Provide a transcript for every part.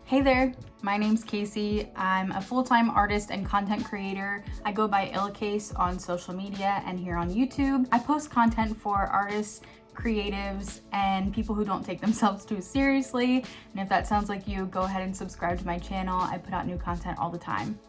Hey there, my name's Casey. I'm a full-time artist and content creator. I go by Illcase on social media and here on YouTube. I post content for artists, creatives, and people who don't take themselves too seriously. And if that sounds like you, go ahead and subscribe to my channel. I put out new content all the time.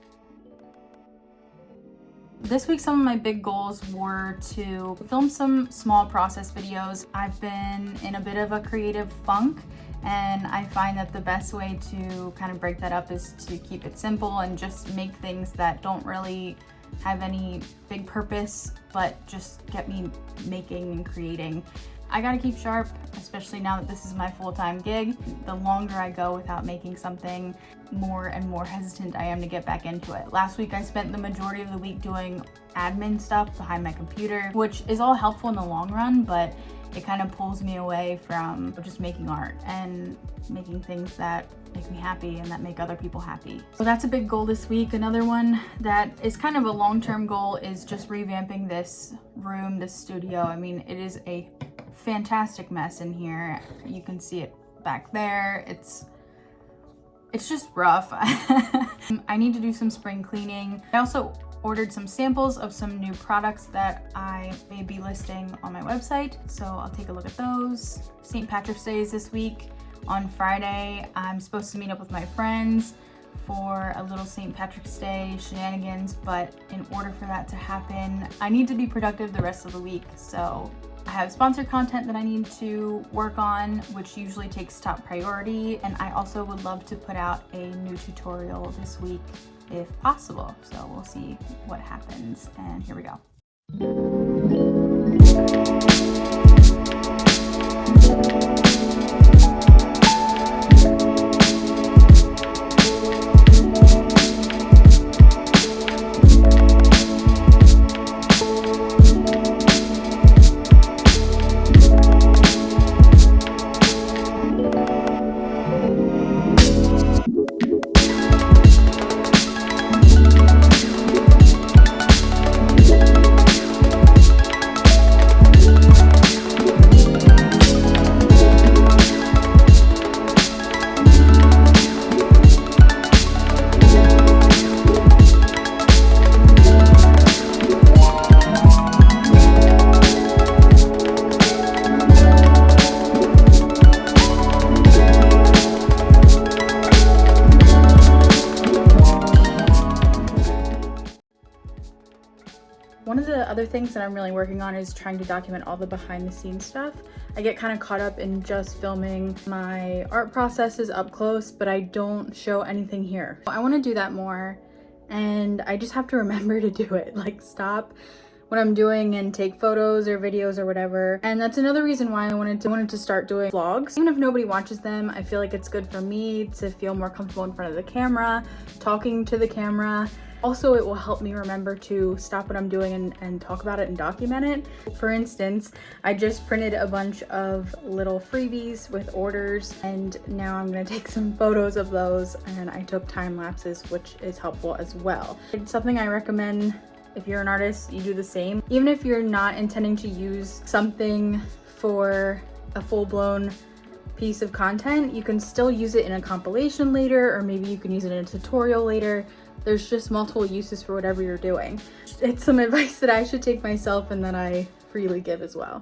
This week, some of my big goals were to film some small process videos. I've been in a bit of a creative funk, and I find that the best way to kind of break that up is to keep it simple and just make things that don't really have any big purpose, but just get me making and creating. I gotta keep sharp, especially now that this is my full-time gig. The longer I go without making something, more and more hesitant I am to get back into it. Last week I spent the majority of the week doing admin stuff behind my computer, which is all helpful in the long run, but it kind of pulls me away from just making art and making things that make me happy and that make other people happy. So that's a big goal this week. Another one that is kind of a long-term goal is just revamping this room, this studio. I mean, it is a fantastic mess in here. You can see it back there. It's just rough. I need to do some spring cleaning. I also ordered some samples of some new products that I may be listing on my website, so I'll take a look at those. St. Patrick's Day is this week. On Friday, I'm supposed to meet up with my friends for a little St. Patrick's Day shenanigans, but in order for that to happen, I need to be productive the rest of the week. So I have sponsored content that I need to work on, which usually takes top priority, and I also would love to put out a new tutorial this week if possible. So we'll see what happens, and here we go. One of the other things that I'm really working on is trying to document all the behind the scenes stuff. I get kind of caught up in just filming my art processes up close, but I don't show anything here. I want to do that more, and I just have to remember to do it. Like, stop what I'm doing and take photos or videos or whatever. And that's another reason why I wanted to start doing vlogs. Even if nobody watches them, I feel like it's good for me to feel more comfortable in front of the camera, talking to the camera. Also, it will help me remember to stop what I'm doing and talk about it and document it. For instance, I just printed a bunch of little freebies with orders, and now I'm gonna take some photos of those, and I took time lapses, which is helpful as well. It's something I recommend. If you're an artist, you do the same. Even if you're not intending to use something for a full-blown piece of content, you can still use it in a compilation later, or maybe you can use it in a tutorial later. There's just multiple uses for whatever you're doing. It's some advice that I should take myself and that I freely give as well.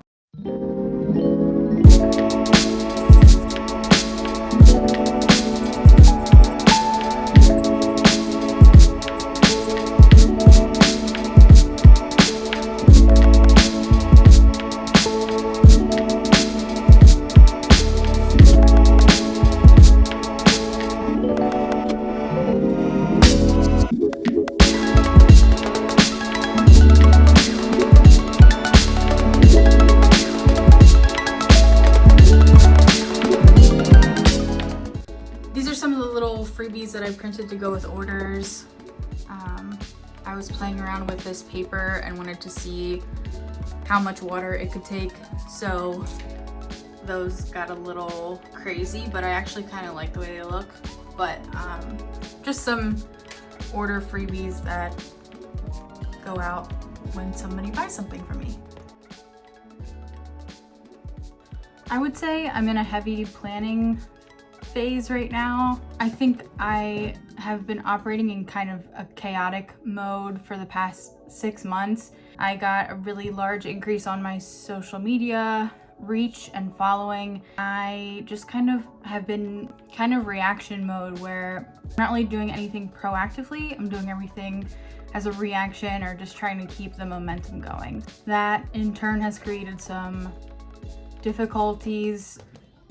Freebies that I printed to go with orders. I was playing around with this paper and wanted to see how much water it could take, so those got a little crazy, but I actually kind of like the way they look. But just some order freebies that go out when somebody buys something from me. I would say I'm in a heavy planning phase right now. I think I have been operating in kind of a chaotic mode for the past 6 months. I got a really large increase on my social media reach and following. I just kind of have been kind of reaction mode where I'm not really doing anything proactively. I'm doing everything as a reaction or just trying to keep the momentum going. That in turn has created some difficulties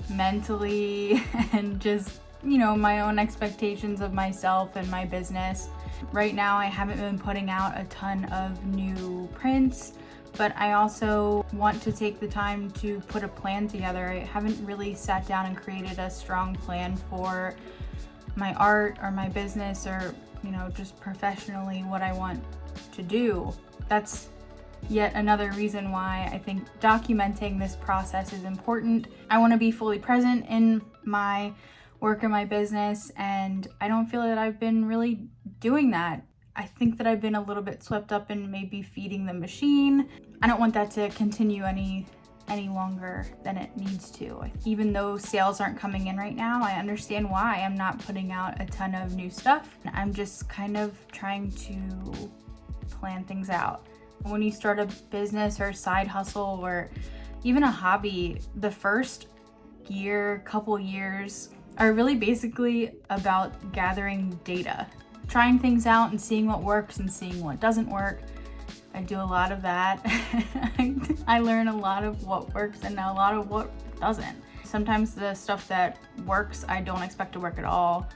mentally and just, you know, my own expectations of myself and my business. Right now I haven't been putting out a ton of new prints, but I also want to take the time to put a plan together. I haven't really sat down and created a strong plan for my art or my business or, you know, just professionally what I want to do. That's yet another reason why I think documenting this process is important. I want to be fully present in my work and my business, and I don't feel that I've been really doing that. I think that I've been a little bit swept up in maybe feeding the machine. I don't want that to continue any longer than it needs to. Even though sales aren't coming in right now, I understand why I'm not putting out a ton of new stuff. I'm just kind of trying to plan things out. When you start a business or a side hustle or even a hobby, the first couple years are really basically about gathering data, trying things out and seeing what works and seeing what doesn't work. I do a lot of that. I learn a lot of what works and a lot of what doesn't. Sometimes the stuff that works, I don't expect to work at all.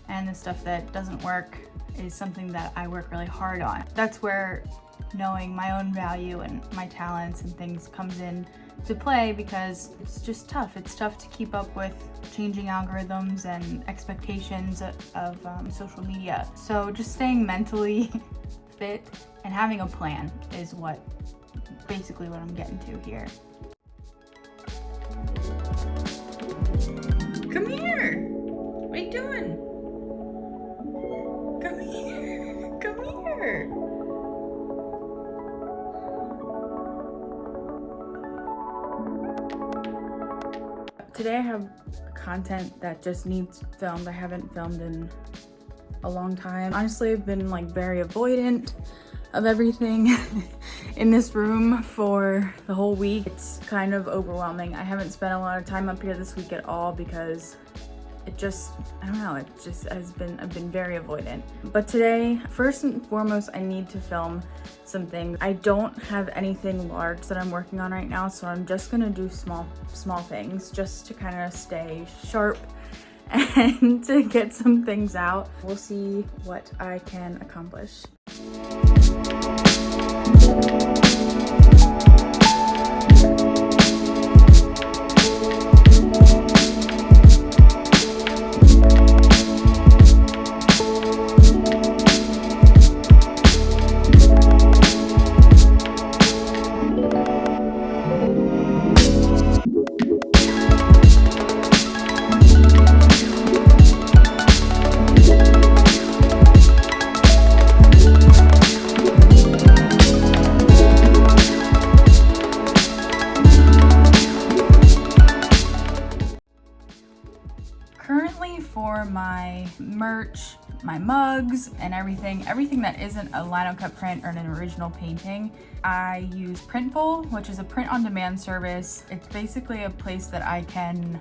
And the stuff that doesn't work is something that I work really hard on. That's where knowing my own value and my talents and things comes in to play, because it's just tough. It's tough to keep up with changing algorithms and expectations of social media. So just staying mentally fit and having a plan is basically what I'm getting to here. Come here! What are you doing? Come here! Come here! Today I have content that just needs filmed. I haven't filmed in a long time. Honestly, I've been like very avoidant of everything in this room for the whole week. It's kind of overwhelming. I haven't spent a lot of time up here this week at all because I've been very avoidant. But today, first and foremost, I need to film something. I don't have anything large that I'm working on right now, so I'm just gonna do small things just to kind of stay sharp and to get some things out. We'll see what I can accomplish. Currently, for my merch, my mugs, and everything that isn't a lino cut print or an original painting, I use Printful, which is a print-on-demand service. It's basically a place that I can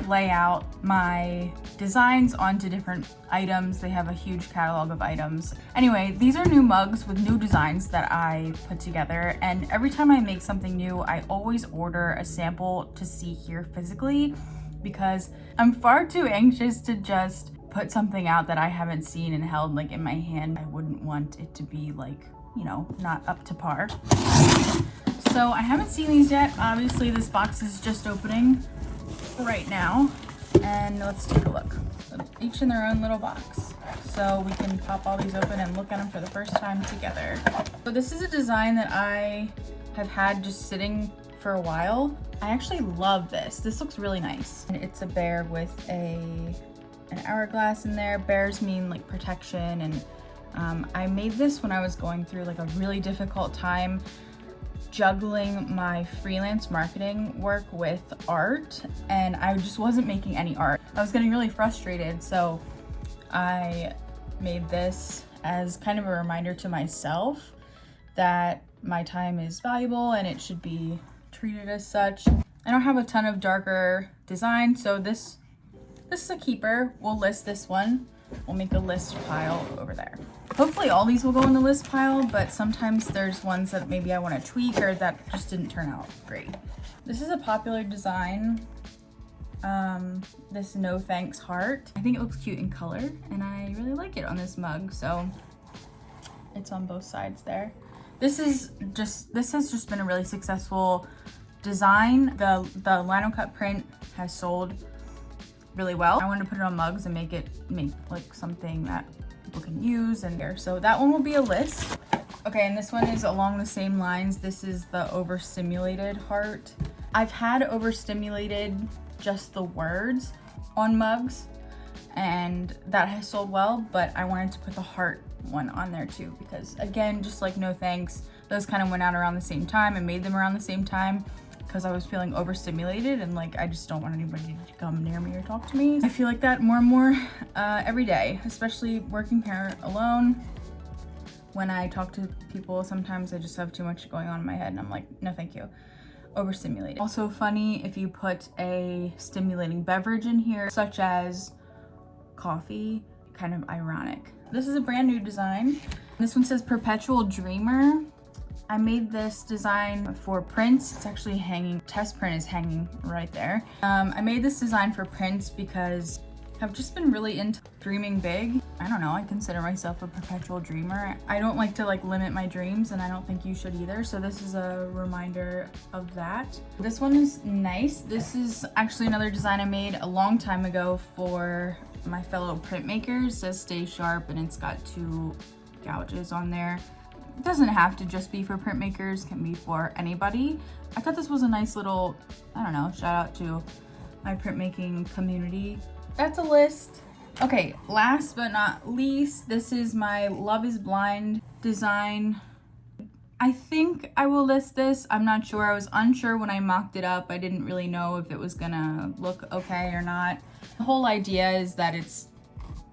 lay out my designs onto different items. They have a huge catalog of items. Anyway, these are new mugs with new designs that I put together, and every time I make something new, I always order a sample to see here physically, because I'm far too anxious to just put something out that I haven't seen and held like in my hand. I wouldn't want it to be like, you know, not up to par. So I haven't seen these yet. Obviously this box is just opening right now, and let's take a look. Each in their own little box, so we can pop all these open and look at them for the first time together. So this is a design that I have had just sitting for a while. I actually love this. This looks really nice. And it's a bear with an hourglass in there. Bears mean like protection, and I made this when I was going through like a really difficult time juggling my freelance marketing work with art, and I just wasn't making any art. I was getting really frustrated, so I made this as kind of a reminder to myself that my time is valuable and it should be treated as such. I don't have a ton of darker design, so this is a keeper. We'll list this one. We'll make a list pile over there. Hopefully all these will go in the list pile, but sometimes there's ones that maybe I want to tweak or that just didn't turn out great. This is a popular design. This no thanks heart. I think it looks cute in color and I really like it on this mug, so it's on both sides there. This has just been a really successful design. The lino cut print has sold really well. I wanted to put it on mugs and make like something that people can use and there. So that one will be a list. Okay, and this one is along the same lines. This is the overstimulated heart. I've had overstimulated just the words on mugs and that has sold well, but I wanted to put the heart one on there too, because again, just like no thanks, those kind of went out around the same time and made them around the same time because I was feeling overstimulated and like I just don't want anybody to come near me or talk to me. I feel like that more and more every day, especially working here alone. When I talk to people, sometimes I just have too much going on in my head and I'm like, no thank you. Overstimulated. Also funny if you put a stimulating beverage in here, such as coffee, kind of ironic. This is a brand new design. This one says Perpetual Dreamer. I made this design for prints. It's actually hanging, test print is hanging right there. I made this design for prints because I've just been really into dreaming big. I don't know, I consider myself a perpetual dreamer. I don't like to limit my dreams and I don't think you should either. So this is a reminder of that. This one is nice. This is actually another design I made a long time ago for my fellow printmakers. It says Stay Sharp and it's got 2 gouges on there. It doesn't have to just be for printmakers, it can be for anybody. I thought this was a nice little, I don't know, shout out to my printmaking community. That's a list. Okay, last but not least, this is my Love is Blind design. I think I will list this. I'm not sure. I was unsure when I mocked it up. I didn't really know if it was gonna look okay or not. The whole idea is that it's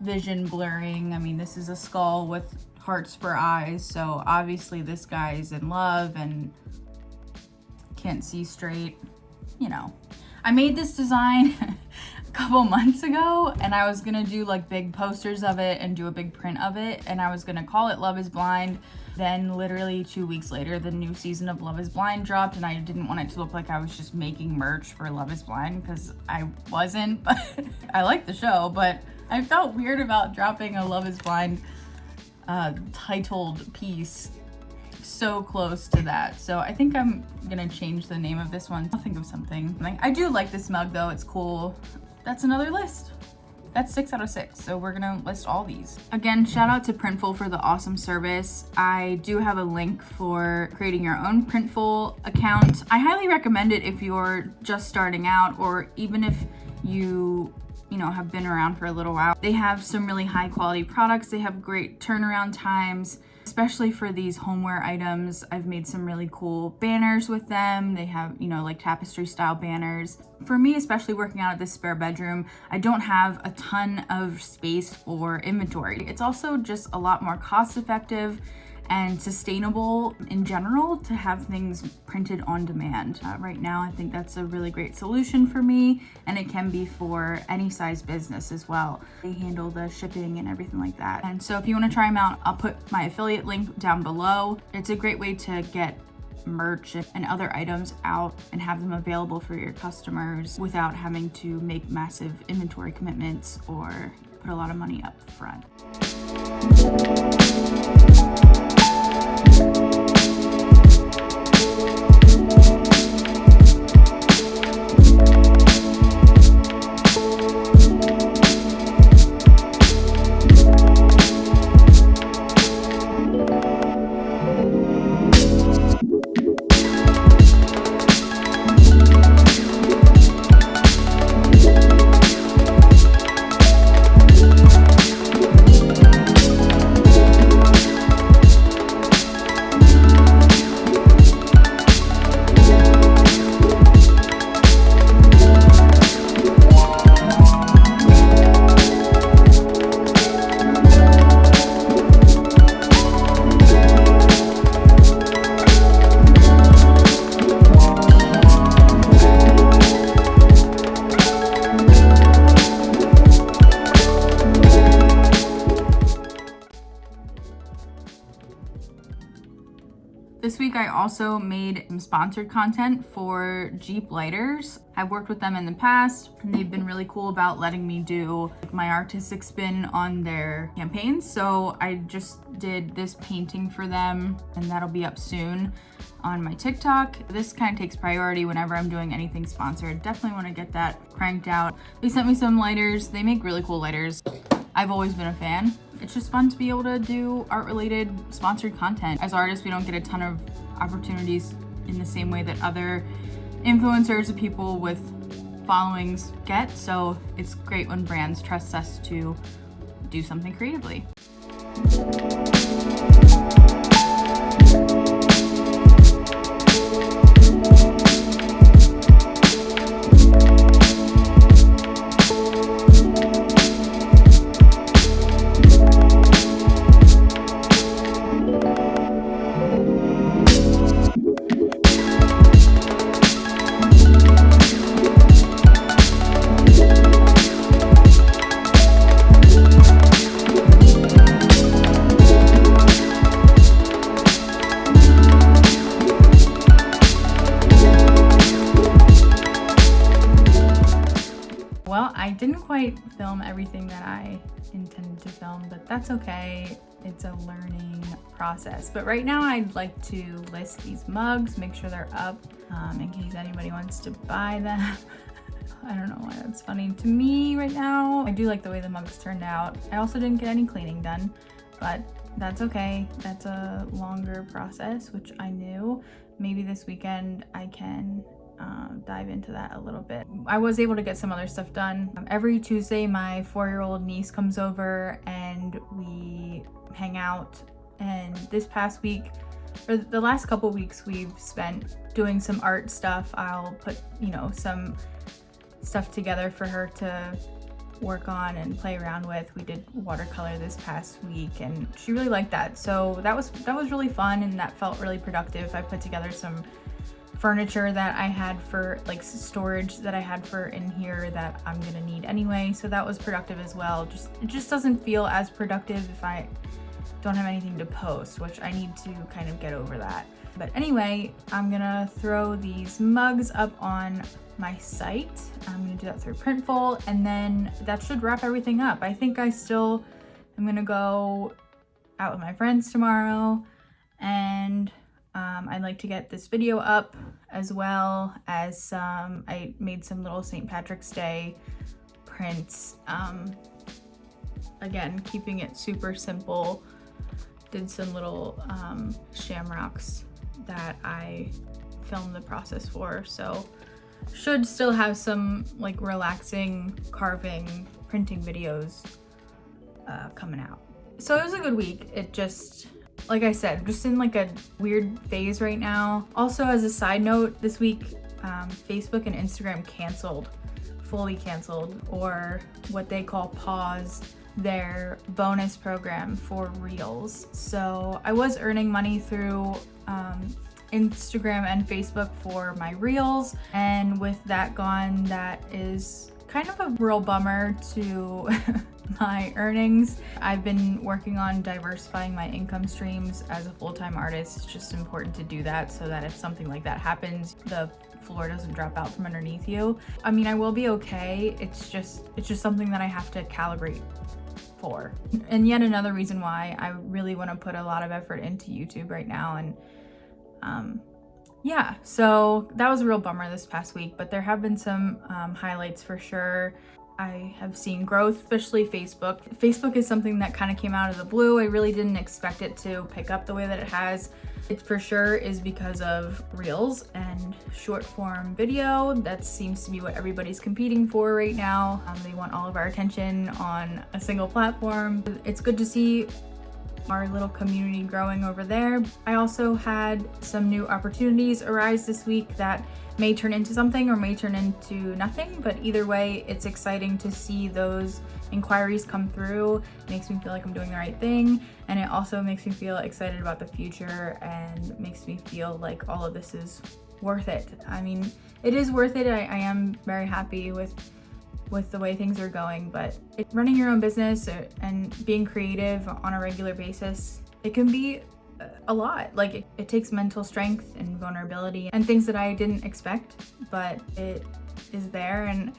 vision blurring. I mean, this is a skull with hearts for eyes, so obviously this guy is in love and can't see straight, you know. I made this design a couple months ago and I was gonna do like big posters of it and do a big print of it and I was gonna call it Love is Blind. Then literally 2 weeks later, the new season of Love is Blind dropped and I didn't want it to look like I was just making merch for Love is Blind because I wasn't, but I like the show, but I felt weird about dropping a Love is Blind titled piece so close to that. So I think I'm gonna change the name of this one. I'll think of something. I do like this mug though, it's cool. That's another list. That's 6 out of 6. So we're gonna list all these. Again, shout out to Printful for the awesome service. I do have a link for creating your own Printful account. I highly recommend it if you're just starting out or even if you have been around for a little while. They have some really high quality products. They have great turnaround times, especially for these homeware items. I've made some really cool banners with them. They have, like tapestry style banners. For me, especially working out at this spare bedroom, I don't have a ton of space for inventory. It's also just a lot more cost effective and sustainable in general to have things printed on demand. Right now, I think that's a really great solution for me, and it can be for any size business as well. They handle the shipping and everything like that. And so if you wanna try them out, I'll put my affiliate link down below. It's a great way to get merch and other items out and have them available for your customers without having to make massive inventory commitments or put a lot of money up front. also made some sponsored content for Jeep Lighters. I've worked with them in the past, and they've been really cool about letting me do my artistic spin on their campaigns. So I just did this painting for them, and that'll be up soon on my TikTok. This kind of takes priority whenever I'm doing anything sponsored. Definitely want to get that cranked out. They sent me some lighters. They make really cool lighters. I've always been a fan. It's just fun to be able to do art-related sponsored content. As artists, we don't get a ton of opportunities in the same way that other influencers or people with followings get. So it's great when brands trust us to do something creatively. Well, I didn't quite film everything that I intended to film, but that's okay. It's a learning process. But right now I'd like to list these mugs, make sure they're up in case anybody wants to buy them. I don't know why that's funny to me right now. I do like the way the mugs turned out. I also didn't get any cleaning done, but that's okay. That's a longer process, which I knew. Maybe this weekend I can dive into that a little bit. I was able to get some other stuff done. Every Tuesday, my 4-year-old niece comes over and we hang out. And this past week, or the last couple weeks, we've spent doing some art stuff. I'll put, some stuff together for her to work on and play around with. We did watercolor this past week and she really liked that. So that was really fun and that felt really productive. I put together some furniture that I had for storage that I had for in here that I'm gonna need anyway. So that was productive as well. It just doesn't feel as productive if I don't have anything to post, which I need to kind of get over that. But anyway, I'm gonna throw these mugs up on my site. I'm gonna do that through Printful, and then that should wrap everything up. I think I still am gonna go out with my friends tomorrow, and I'd like to get this video up as well as I made some little St. Patrick's Day prints. Again, keeping it super simple. Did some little shamrocks that I filmed the process for. So should still have some relaxing carving, printing videos coming out. So it was a good week. It just, like I said, just in a weird phase right now. Also, as a side note, this week, Facebook and Instagram fully canceled, or what they call paused, their bonus program for Reels. So I was earning money through Instagram and Facebook for my Reels, and with that gone, that is kind of a real bummer to my earnings. I've been working on diversifying my income streams as a full-time artist. It's just important to do that so that if something like that happens, the floor doesn't drop out from underneath you. I mean, I will be okay. It's just something that I have to calibrate for. And yet another reason why I really want to put a lot of effort into YouTube right now. And yeah, so that was a real bummer this past week, but there have been some highlights for sure. I have seen growth, especially Facebook. Facebook is something that kind of came out of the blue. I really didn't expect it to pick up the way that it has. It for sure is because of Reels and short form video. That seems to be what everybody's competing for right now. They want all of our attention on a single platform. It's good to see our little community growing over there. I also had some new opportunities arise this week that may turn into something or may turn into nothing, but either way, it's exciting to see those inquiries come through. It makes me feel like I'm doing the right thing, and it also makes me feel excited about the future and makes me feel like all of this is worth it. I mean, it is worth it. I am very happy with the way things are going, but running your own business and being creative on a regular basis, it can be a lot. it takes mental strength and vulnerability and things that I didn't expect, but it is there, and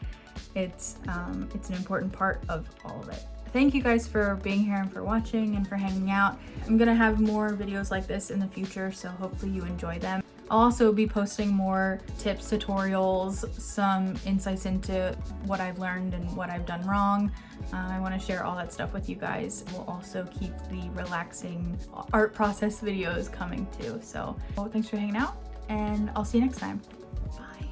it's an important part of all of it. Thank you guys for being here and for watching and for hanging out. I'm gonna have more videos like this in the future, so hopefully you enjoy them. I'll also be posting more tips, tutorials, some insights into what I've learned and what I've done wrong. I want to share all that stuff with you guys. We'll also keep the relaxing art process videos coming too. So thanks for hanging out, and I'll see you next time. Bye.